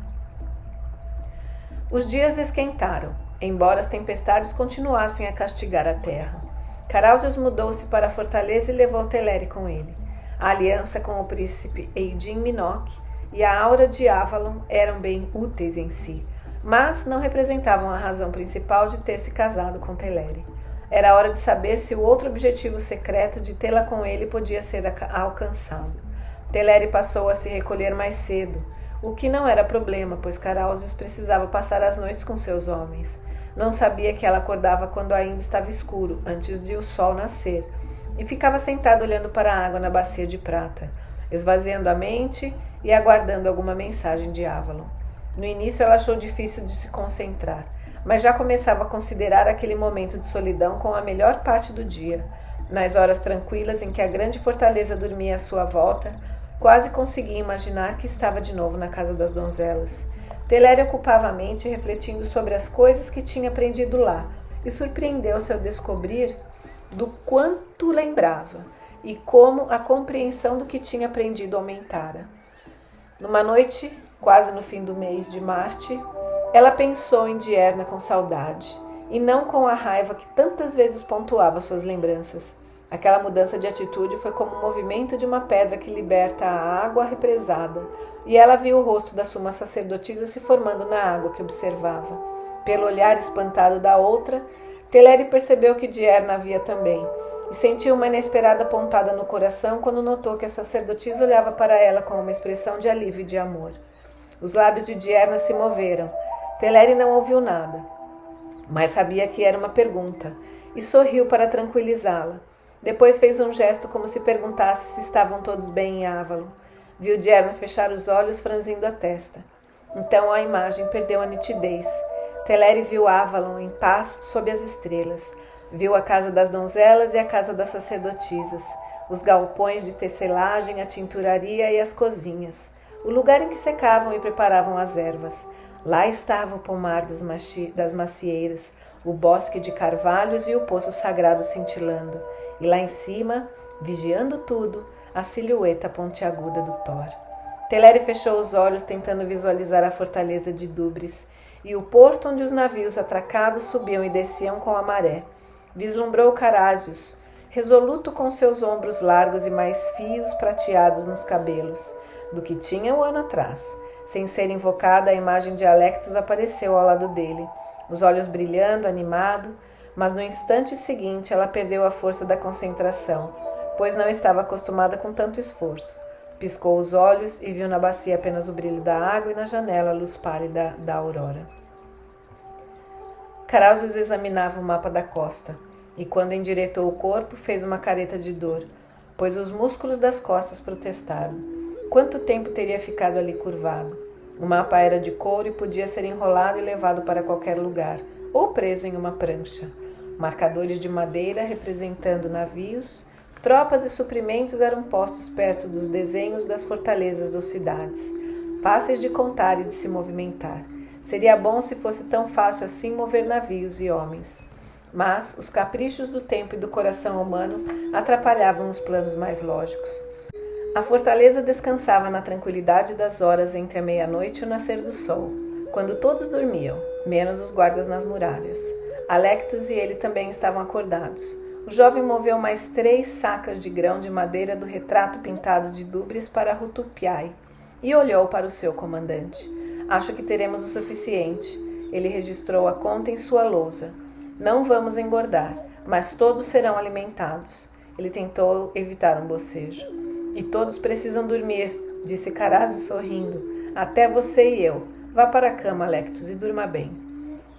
Os dias esquentaram, embora as tempestades continuassem a castigar a terra. Carausius mudou-se para a fortaleza e levou Teleri com ele. A aliança com o príncipe Eidin Minoc e a aura de Avalon eram bem úteis em si, mas não representavam a razão principal de ter se casado com Teleri. Era hora de saber se o outro objetivo secreto de tê-la com ele podia ser alcançado. Teleri passou a se recolher mais cedo, o que não era problema, pois Carausius precisava passar as noites com seus homens. Não sabia que ela acordava quando ainda estava escuro, antes de o sol nascer, e ficava sentada olhando para a água na bacia de prata, esvaziando a mente e aguardando alguma mensagem de Avalon. No início ela achou difícil de se concentrar, mas já começava a considerar aquele momento de solidão como a melhor parte do dia. Nas horas tranquilas em que a grande fortaleza dormia à sua volta, quase conseguia imaginar que estava de novo na casa das donzelas. Teleri ocupava a mente refletindo sobre as coisas que tinha aprendido lá e surpreendeu-se ao descobrir do quanto lembrava e como a compreensão do que tinha aprendido aumentara. Numa noite, quase no fim do mês de Marte, ela pensou em Dierna com saudade e não com a raiva que tantas vezes pontuava suas lembranças. Aquela mudança de atitude foi como o movimento de uma pedra que liberta a água represada, e ela viu o rosto da suma sacerdotisa se formando na água que observava. Pelo olhar espantado da outra, Teleri percebeu que Dierna havia também, e sentiu uma inesperada pontada no coração quando notou que a sacerdotisa olhava para ela com uma expressão de alívio e de amor. Os lábios de Dierna se moveram. Teleri não ouviu nada, mas sabia que era uma pergunta, e sorriu para tranquilizá-la. Depois fez um gesto como se perguntasse se estavam todos bem em Avalon. Viu Dierna fechar os olhos, franzindo a testa. Então a imagem perdeu a nitidez. Teleri viu Avalon em paz sob as estrelas. Viu a casa das donzelas e a casa das sacerdotisas, os galpões de tecelagem, a tinturaria e as cozinhas, o lugar em que secavam e preparavam as ervas. Lá estava o pomar das macieiras, o bosque de carvalhos e o poço sagrado cintilando. E lá em cima, vigiando tudo, a silhueta pontiaguda do Thor. Teleri fechou os olhos tentando visualizar a fortaleza de Dubris e o porto onde os navios atracados subiam e desciam com a maré. Vislumbrou Carausius, resoluto com seus ombros largos e mais fios prateados nos cabelos, do que tinha um ano atrás. Sem ser invocada, a imagem de Alectus apareceu ao lado dele, os olhos brilhando, animado, mas no instante seguinte ela perdeu a força da concentração, pois não estava acostumada com tanto esforço. Piscou os olhos e viu na bacia apenas o brilho da água e na janela a luz pálida da aurora. Carausius examinava o mapa da costa. e quando endireitou o corpo, fez uma careta de dor, pois os músculos das costas protestaram. Quanto tempo teria ficado ali curvado? O mapa era de couro e podia ser enrolado e levado para qualquer lugar, ou preso em uma prancha. Marcadores de madeira representando navios, tropas e suprimentos eram postos perto dos desenhos das fortalezas ou cidades, fáceis de contar e de se movimentar. Seria bom se fosse tão fácil assim mover navios e homens. Mas os caprichos do tempo e do coração humano atrapalhavam os planos mais lógicos. A fortaleza descansava na tranquilidade das horas entre a meia-noite e o nascer do sol, quando todos dormiam, menos os guardas nas muralhas. Alectos e ele também estavam acordados. O jovem moveu mais 3 sacas de grão de madeira do retrato pintado de Dubris para Rutupiai e olhou para o seu comandante. Acho que teremos o suficiente. Ele registrou a conta em sua lousa. Não vamos engordar, mas todos serão alimentados. Ele tentou evitar um bocejo. E todos precisam dormir, disse Carazo sorrindo. Até você e eu. Vá para a cama, Alectos, e durma bem.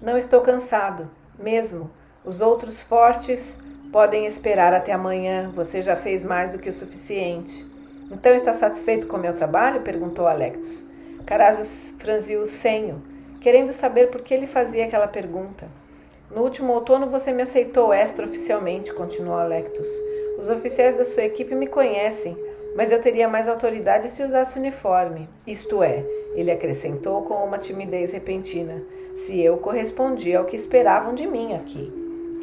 Não estou cansado, mesmo. Os outros fortes podem esperar até amanhã. Você já fez mais do que o suficiente. Então está satisfeito com o meu trabalho? Perguntou Alectos. Carazo franziu o senho, querendo saber por que ele fazia aquela pergunta. No último outono você me aceitou extraoficialmente, continuou Alectos. Os oficiais da sua equipe me conhecem, mas eu teria mais autoridade se usasse uniforme. Isto é, ele acrescentou com uma timidez repentina, se eu correspondia ao que esperavam de mim aqui.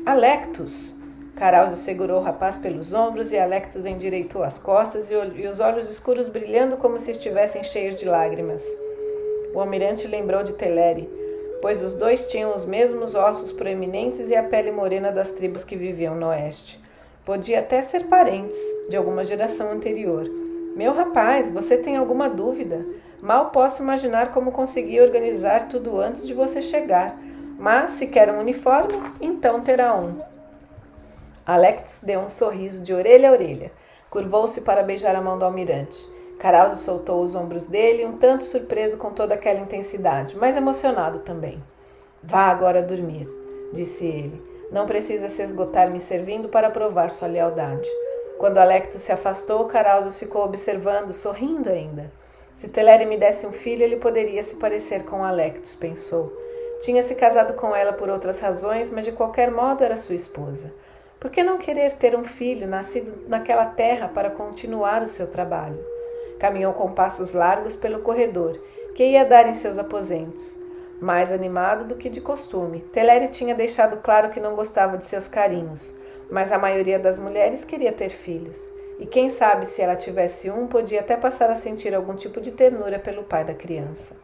Alectos! Carazo segurou o rapaz pelos ombros e Alectos endireitou as costas e os olhos escuros brilhando como se estivessem cheios de lágrimas. O almirante lembrou de Teleri, pois os dois tinham os mesmos ossos proeminentes e a pele morena das tribos que viviam no oeste. Podia até ser parentes, de alguma geração anterior. Meu rapaz, você tem alguma dúvida? Mal posso imaginar como consegui organizar tudo antes de você chegar. Mas, se quer um uniforme, então terá um. Alectos deu um sorriso de orelha a orelha. Curvou-se para beijar a mão do almirante. Carazo soltou os ombros dele, um tanto surpreso com toda aquela intensidade, mas emocionado também. Vá agora dormir, disse ele. Não precisa se esgotar me servindo para provar sua lealdade. Quando Alectos se afastou, Carazo ficou observando, sorrindo ainda. Se Teleri me desse um filho, ele poderia se parecer com Alectos, pensou. Tinha se casado com ela por outras razões, mas de qualquer modo era sua esposa. Por que não querer ter um filho nascido naquela terra para continuar o seu trabalho? Caminhou com passos largos pelo corredor, que ia dar em seus aposentos. Mais animado do que de costume, Teleri tinha deixado claro que não gostava de seus carinhos, mas a maioria das mulheres queria ter filhos. E quem sabe se ela tivesse um, podia até passar a sentir algum tipo de ternura pelo pai da criança.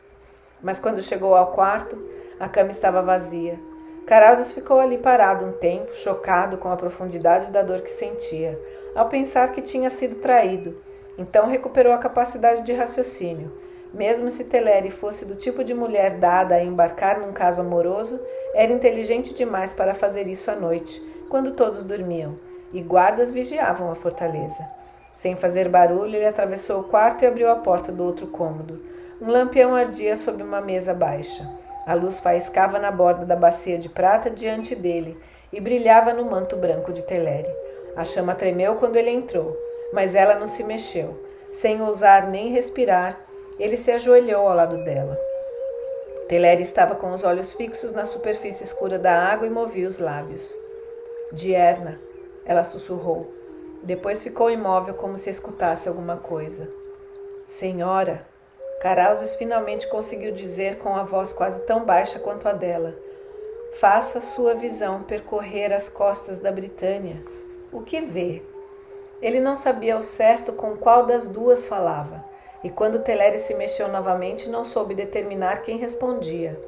Mas quando chegou ao quarto, a cama estava vazia. Carazo ficou ali parado um tempo, chocado com a profundidade da dor que sentia, ao pensar que tinha sido traído. Então recuperou a capacidade de raciocínio. Mesmo se Teleri fosse do tipo de mulher dada a embarcar num caso amoroso, era inteligente demais para fazer isso à noite, quando todos dormiam, e guardas vigiavam a fortaleza. Sem fazer barulho, ele atravessou o quarto e abriu a porta do outro cômodo. Um lampião ardia sob uma mesa baixa. A luz faiscava na borda da bacia de prata diante dele e brilhava no manto branco de Teleri. A chama tremeu quando ele entrou, mas ela não se mexeu. Sem ousar nem respirar, ele se ajoelhou ao lado dela. Teleri estava com os olhos fixos na superfície escura da água e movia os lábios. Dierna, ela sussurrou. Depois ficou imóvel como se escutasse alguma coisa. Senhora, Carazo finalmente conseguiu dizer com a voz quase tão baixa quanto a dela. Faça sua visão percorrer as costas da Britânia. O que vê? Ele não sabia ao certo com qual das duas falava, e quando Teleri se mexeu novamente, não soube determinar quem respondia.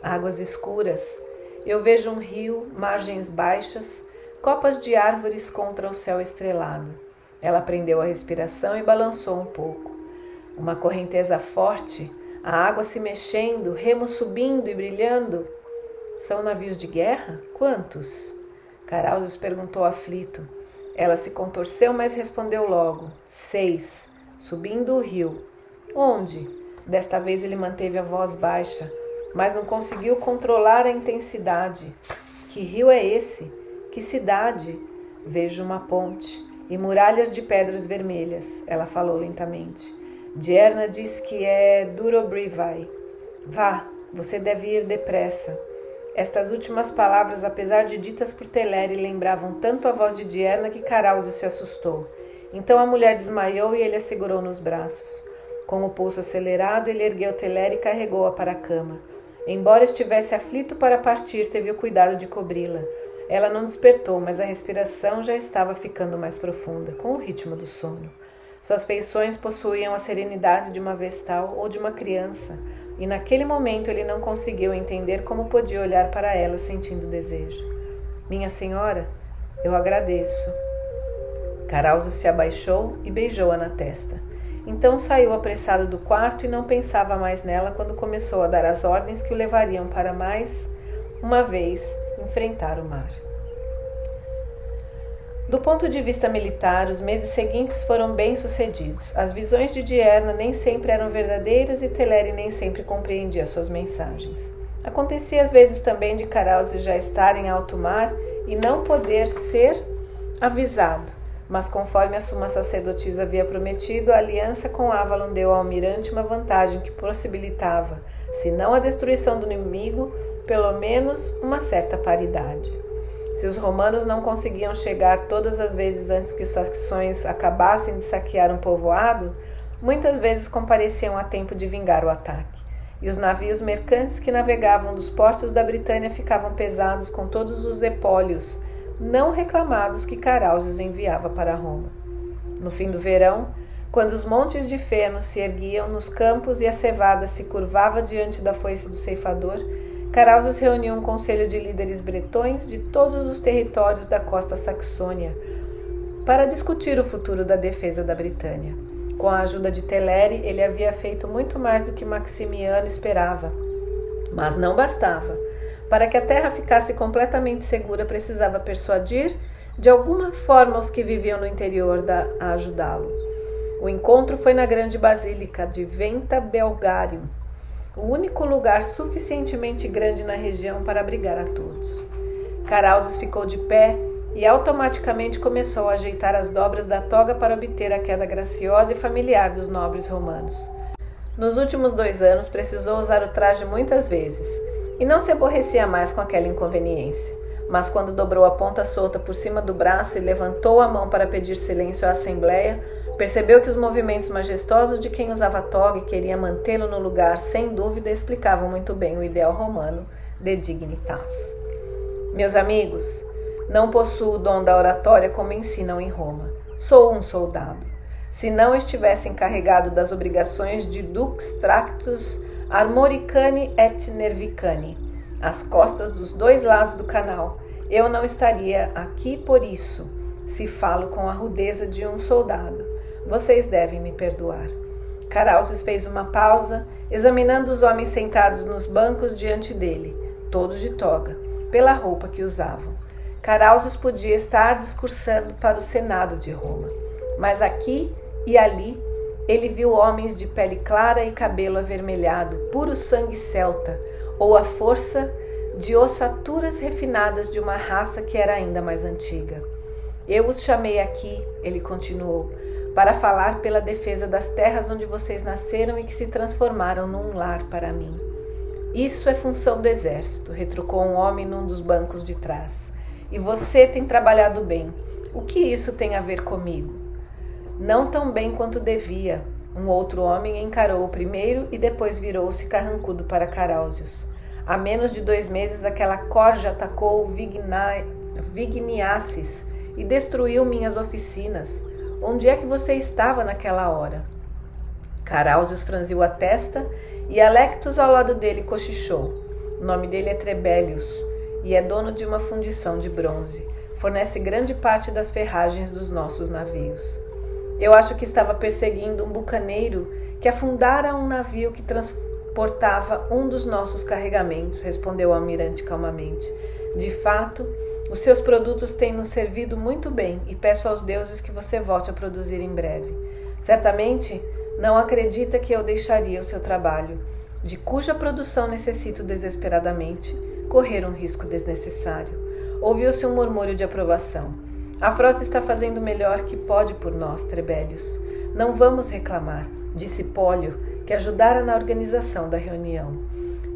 Águas escuras. Eu vejo um rio, margens baixas, copas de árvores contra o céu estrelado. Ela prendeu a respiração e balançou um pouco. Uma correnteza forte, a água se mexendo, remos subindo e brilhando. São navios de guerra? Quantos? Carazo perguntou aflito. Ela se contorceu, mas respondeu logo. 6, subindo o rio. Onde? Desta vez ele manteve a voz baixa, mas não conseguiu controlar a intensidade. Que rio é esse? Que cidade? Vejo uma ponte e muralhas de pedras vermelhas, ela falou lentamente. Dierna diz que é Durobrivai. Vá, você deve ir depressa. Estas últimas palavras, apesar de ditas por Teleri, lembravam tanto a voz de Dierna que Caráusio se assustou. Então a mulher desmaiou e ele a segurou nos braços. Com o pulso acelerado, ele ergueu Teleri e carregou-a para a cama. Embora estivesse aflito para partir, teve o cuidado de cobri-la. Ela não despertou, mas a respiração já estava ficando mais profunda, com o ritmo do sono. Suas feições possuíam a serenidade de uma vestal ou de uma criança, e naquele momento ele não conseguiu entender como podia olhar para ela sentindo desejo. Minha senhora, eu agradeço. Caráusio se abaixou e beijou-a na testa. Então saiu apressado do quarto e não pensava mais nela quando começou a dar as ordens que o levariam para mais uma vez enfrentar o mar. Do ponto de vista militar, os meses seguintes foram bem-sucedidos. As visões de Dierna nem sempre eram verdadeiras e Teleri nem sempre compreendia suas mensagens. Acontecia às vezes também de Caráusio já estar em alto mar e não poder ser avisado, mas conforme a suma sacerdotisa havia prometido, a aliança com Avalon deu ao almirante uma vantagem que possibilitava, se não a destruição do inimigo, pelo menos uma certa paridade. Se os romanos não conseguiam chegar todas as vezes antes que os saxões acabassem de saquear um povoado, muitas vezes compareciam a tempo de vingar o ataque. E os navios mercantes que navegavam dos portos da Britânia ficavam pesados com todos os epólios não reclamados que Caráusio enviava para Roma. No fim do verão, quando os montes de feno se erguiam nos campos e a cevada se curvava diante da foice do ceifador, Caráusio reuniu um conselho de líderes bretões de todos os territórios da costa saxônia para discutir o futuro da defesa da Britânia. Com a ajuda de Teleri, ele havia feito muito mais do que Maximiano esperava. Mas não bastava. Para que a terra ficasse completamente segura, precisava persuadir de alguma forma os que viviam no interior a ajudá-lo. O encontro foi na grande basílica de Venta Belgarium, o único lugar suficientemente grande na região para abrigar a todos. Caráusio ficou de pé e automaticamente começou a ajeitar as dobras da toga para obter a queda graciosa e familiar dos nobres romanos. Nos últimos 2 anos precisou usar o traje muitas vezes e não se aborrecia mais com aquela inconveniência. Mas quando dobrou a ponta solta por cima do braço e levantou a mão para pedir silêncio à assembleia, percebeu que os movimentos majestosos de quem usava toga e queria mantê-lo no lugar, sem dúvida, explicavam muito bem o ideal romano de dignitas. Meus amigos, não possuo o dom da oratória como ensinam em Roma. Sou um soldado. Se não estivesse encarregado das obrigações de Dux Tractus Armoricani et Nervicani, às costas dos 2 lados do canal, eu não estaria aqui por isso, se falo com a rudeza de um soldado. Vocês devem me perdoar. Caráusio fez uma pausa, examinando os homens sentados nos bancos diante dele, todos de toga, pela roupa que usavam. Caráusio podia estar discursando para o Senado de Roma, mas aqui e ali ele viu homens de pele clara e cabelo avermelhado, puro sangue celta, ou a força de ossaturas refinadas de uma raça que era ainda mais antiga. Eu os chamei aqui, ele continuou, para falar pela defesa das terras onde vocês nasceram e que se transformaram num lar para mim. Isso é função do exército, retrucou um homem num dos bancos de trás. E você tem trabalhado bem. O que isso tem a ver comigo? Não tão bem quanto devia. Um outro homem encarou-o primeiro e depois virou-se carrancudo para Caráusios. Há menos de 2 meses aquela corja atacou Vigniaces e destruiu minhas oficinas. Onde é que você estava naquela hora? Caráusios franziu a testa e Alectus ao lado dele cochichou. O nome dele é Trebellius e é dono de uma fundição de bronze. Fornece grande parte das ferragens dos nossos navios. Eu acho que estava perseguindo um bucaneiro que afundara um navio que transportava um dos nossos carregamentos, respondeu o almirante calmamente. De fato, os seus produtos têm nos servido muito bem e peço aos deuses que você volte a produzir em breve. Certamente, não acredita que eu deixaria o seu trabalho, de cuja produção necessito desesperadamente, correr um risco desnecessário. Ouviu-se um murmúrio de aprovação. A frota está fazendo o melhor que pode por nós, Trebélios. Não vamos reclamar, disse Pólio, que ajudara na organização da reunião.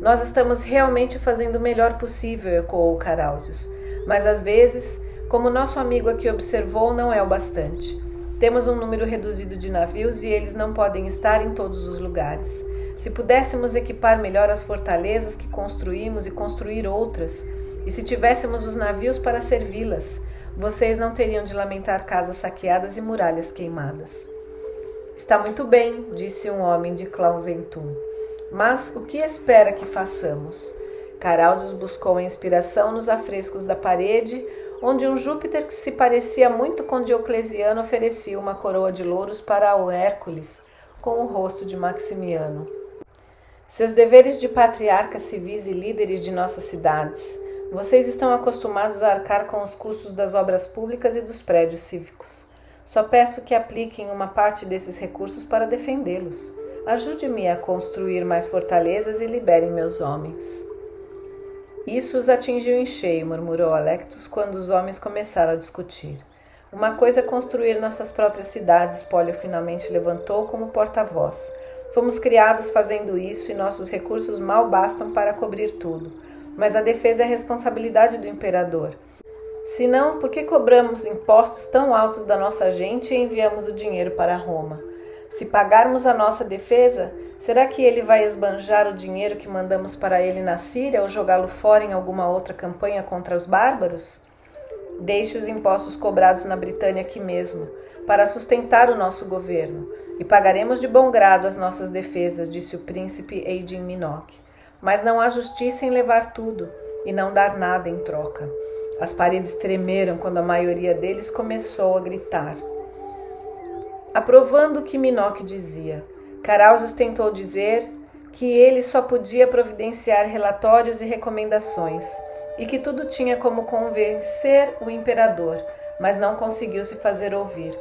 Nós estamos realmente fazendo o melhor possível, ecoou Caráusios. Mas às vezes, como nosso amigo aqui observou, não é o bastante. Temos um número reduzido de navios e eles não podem estar em todos os lugares. Se pudéssemos equipar melhor as fortalezas que construímos e construir outras, e se tivéssemos os navios para servi-las, vocês não teriam de lamentar casas saqueadas e muralhas queimadas. Está muito bem, disse um homem de Clausentum. Mas o que espera que façamos? Caráusios buscou a inspiração nos afrescos da parede, onde um Júpiter que se parecia muito com Diocleciano oferecia uma coroa de louros para o Hércules, com o rosto de Maximiano. Seus deveres de patriarcas civis e líderes de nossas cidades. Vocês estão acostumados a arcar com os custos das obras públicas e dos prédios cívicos. Só peço que apliquem uma parte desses recursos para defendê-los. Ajude-me a construir mais fortalezas e liberem meus homens. Isso os atingiu em cheio, murmurou Alectus quando os homens começaram a discutir. Uma coisa é construir nossas próprias cidades, Pólio finalmente levantou como porta-voz. Fomos criados fazendo isso e nossos recursos mal bastam para cobrir tudo. Mas a defesa é a responsabilidade do imperador. Se não, por que cobramos impostos tão altos da nossa gente e enviamos o dinheiro para Roma? Se pagarmos a nossa defesa, será que ele vai esbanjar o dinheiro que mandamos para ele na Síria ou jogá-lo fora em alguma outra campanha contra os bárbaros? Deixe os impostos cobrados na Britânia aqui mesmo, para sustentar o nosso governo, e pagaremos de bom grado as nossas defesas, disse o príncipe Eidin Minoc. Mas não há justiça em levar tudo e não dar nada em troca. As paredes tremeram quando a maioria deles começou a gritar. Aprovando o que Minoc dizia, Caráusios tentou dizer que ele só podia providenciar relatórios e recomendações, e que tudo tinha como convencer o imperador, mas não conseguiu se fazer ouvir.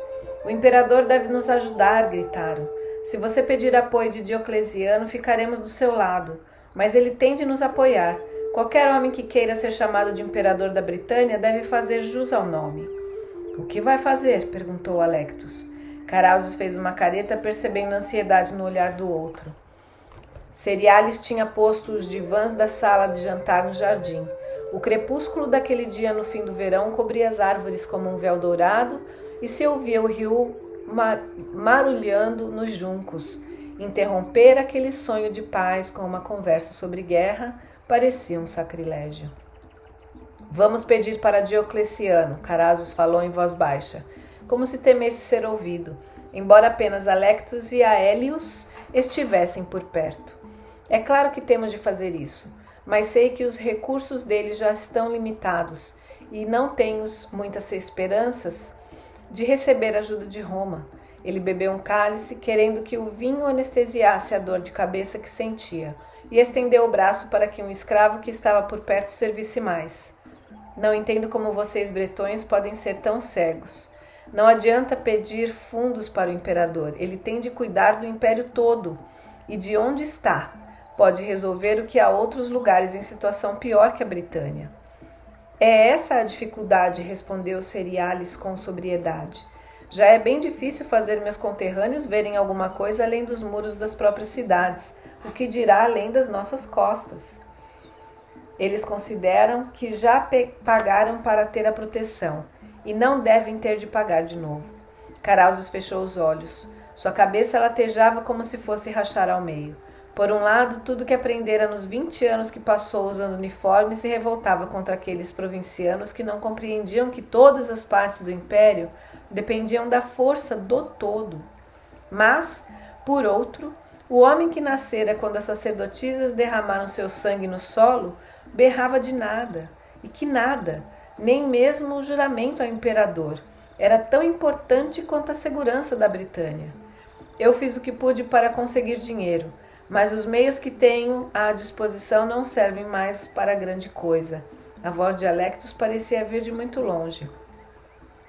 O imperador deve nos ajudar, gritaram. Se você pedir apoio de Diocleciano, ficaremos do seu lado, mas ele tem de nos apoiar. Qualquer homem que queira ser chamado de imperador da Britânia deve fazer jus ao nome. O que vai fazer? Perguntou Alectus. Caráusios fez uma careta, percebendo a ansiedade no olhar do outro. Cerialis tinha posto os divãs da sala de jantar no jardim. O crepúsculo daquele dia no fim do verão cobria as árvores como um véu dourado e se ouvia o rio marulhando nos juncos. Interromper aquele sonho de paz com uma conversa sobre guerra parecia um sacrilégio. Vamos pedir para Diocleciano, Caráusios falou em voz baixa, como se temesse ser ouvido, embora apenas Alectus e Aélius estivessem por perto. É claro que temos de fazer isso, mas sei que os recursos dele já estão limitados e não tenho muitas esperanças de receber ajuda de Roma. Ele bebeu um cálice, querendo que o vinho anestesiasse a dor de cabeça que sentia, e estendeu o braço para que um escravo que estava por perto servisse mais. Não entendo como vocês bretões podem ser tão cegos. Não adianta pedir fundos para o imperador, ele tem de cuidar do império todo, e de onde está, pode resolver o que há outros lugares em situação pior que a Britânia. É essa a dificuldade, respondeu Cerialis com sobriedade. Já é bem difícil fazer meus conterrâneos verem alguma coisa além dos muros das próprias cidades, o que dirá além das nossas costas. Eles consideram que já pagaram para ter a proteção, e não devem ter de pagar de novo. Caráusios fechou os olhos. Sua cabeça latejava como se fosse rachar ao meio. Por um lado, tudo que aprendera nos 20 anos que passou usando uniforme se revoltava contra aqueles provincianos que não compreendiam que todas as partes do império dependiam da força do todo. Mas, por outro, o homem que nascera quando as sacerdotisas derramaram seu sangue no solo berrava de nada, e que nada, nem mesmo o juramento ao imperador, era tão importante quanto a segurança da Britânia. Eu fiz o que pude para conseguir dinheiro, mas os meios que tenho à disposição não servem mais para grande coisa. A voz de Alectus parecia vir de muito longe.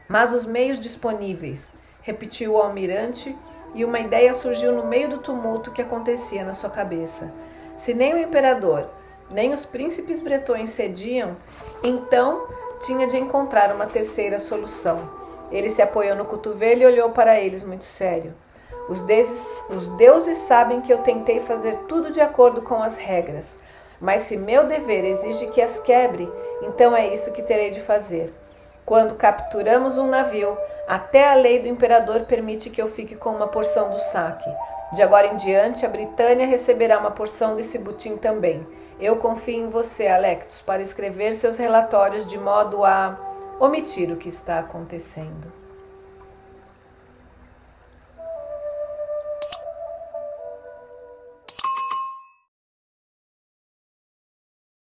Mas os meios disponíveis, repetiu o almirante, e uma ideia surgiu no meio do tumulto que acontecia na sua cabeça. Se nem o imperador, nem os príncipes bretões cediam, então tinha de encontrar uma terceira solução. Ele se apoiou no cotovelo e olhou para eles muito sério. Os deuses sabem que eu tentei fazer tudo de acordo com as regras, mas se meu dever exige que as quebre, então é isso que terei de fazer. Quando capturamos um navio, até a lei do imperador permite que eu fique com uma porção do saque. De agora em diante, a Britânia receberá uma porção desse butim também. Eu confio em você, Alectus, para escrever seus relatórios de modo a omitir o que está acontecendo.